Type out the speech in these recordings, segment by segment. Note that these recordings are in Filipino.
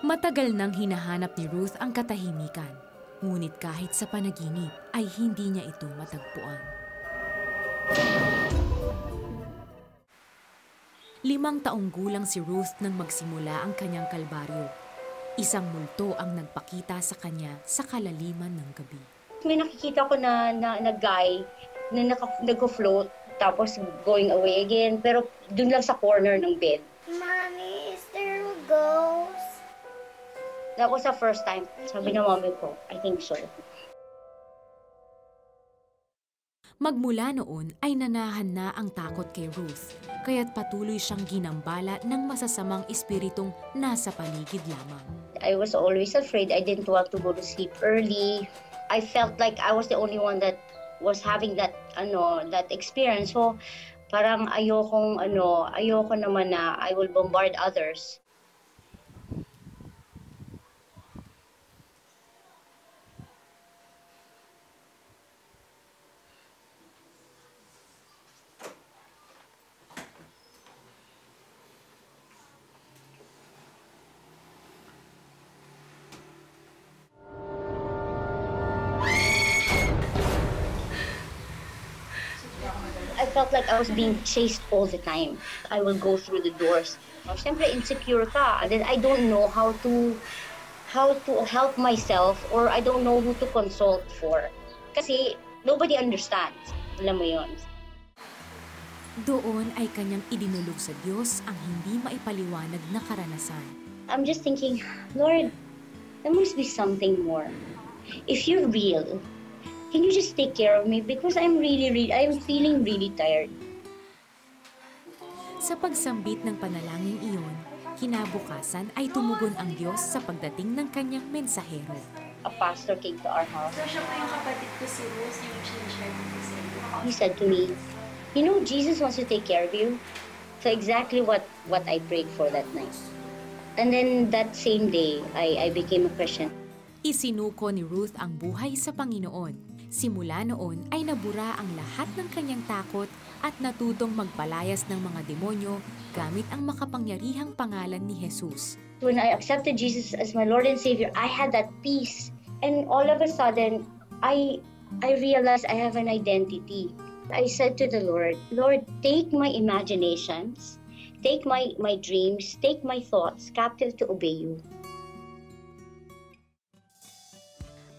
Matagal nang hinahanap ni Ruth ang katahimikan, ngunit kahit sa panaginip ay hindi niya ito matagpuan. 5 taong gulang si Ruth nang magsimula ang kanyang kalbaryo. Isang multo ang nagpakita sa kanya sa kalaliman ng gabi. May nakikita ko na guy na nag-float tapos going away again, pero dun lang sa corner ng bed. Mommy, is there a ghost? That was the first time. Sabi ng mommy ko, I think so. Magmula noon ay nanahan na ang takot kay Ruth, kaya't patuloy siyang ginambala ng masasamang espiritong nasa paligid lamang. I was always afraid. I didn't want to go to sleep early. I felt like I was the only one that was having that experience. So parang ayoko naman na I will bombard others. I felt like I was being chased all the time. I will go through the doors. Siyempre, insecure ka. And then I don't know how to help myself, or I don't know who to consult for. Kasi nobody understands. Alam mo yun. Doon ay kanyang idinulog sa Diyos ang hindi maipaliwanag na karanasan. I'm just thinking, Lord, there must be something more. If you're real, can you just take care of me? Because I'm feeling really tired. Sa pagsambit ng panalangin iyon, kinabukasan ay tumugon ang Diyos sa pagdating ng kanyang mensahero. A pastor came to our house. So siya po yung kapatid ko si Rose, yung sinishare ko sa inyo. He said to me, you know, Jesus wants to take care of you. So exactly what I prayed for that night. And then that same day, I became a Christian. Isinuko ni Ruth ang buhay sa Panginoon. Simula noon ay nabura ang lahat ng kanyang takot at natutong magpalayas ng mga demonyo gamit ang makapangyarihang pangalan ni Jesus. When I accepted Jesus as my Lord and Savior, I had that peace. And all of a sudden, I realized I have an identity. I said to the Lord, Lord, take my imaginations, take my dreams, take my thoughts captive to obey you.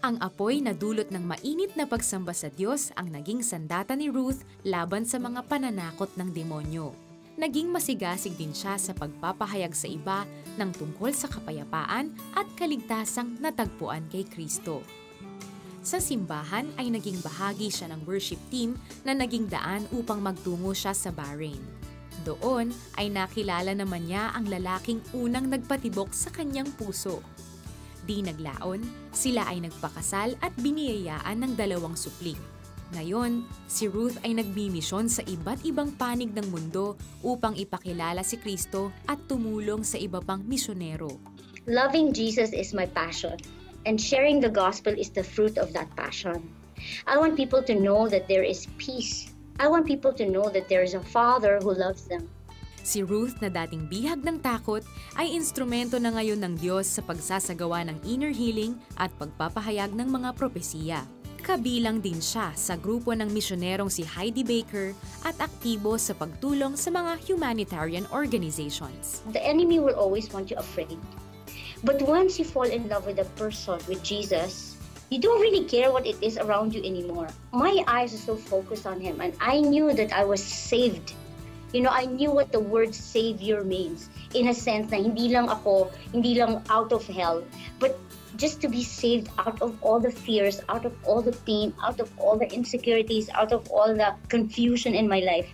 Ang apoy na dulot ng mainit na pagsamba sa Diyos ang naging sandata ni Ruth laban sa mga pananakot ng demonyo. Naging masigasig din siya sa pagpapahayag sa iba ng tungkol sa kapayapaan at kaligtasang natagpuan kay Kristo. Sa simbahan ay naging bahagi siya ng worship team na naging daan upang magtungo siya sa Bahrain. Doon ay nakilala naman niya ang lalaking unang nagpatibok sa kanyang puso. Di naglaon, sila ay nagpakasal at biniyayaan ng 2 supling. Ngayon, si Ruth ay nagmimisyon sa iba't ibang panig ng mundo upang ipakilala si Kristo at tumulong sa iba pang misyonero. Loving Jesus is my passion, and sharing the gospel is the fruit of that passion. I want people to know that there is peace. I want people to know that there is a Father who loves them. Si Ruth na dating bihag ng takot ay instrumento na ngayon ng Diyos sa pagsasagawa ng inner healing at pagpapahayag ng mga propesiya. Kabilang din siya sa grupo ng misyonerong si Heidi Baker at aktibo sa pagtulong sa mga humanitarian organizations. The enemy will always want you afraid. But once you fall in love with a person, with Jesus, you don't really care what it is around you anymore. My eyes are so focused on Him, and I knew that I was saved. You know, I knew what the word Savior means. In a sense na hindi lang out of hell, but just to be saved out of all the fears, out of all the pain, out of all the insecurities, out of all the confusion in my life.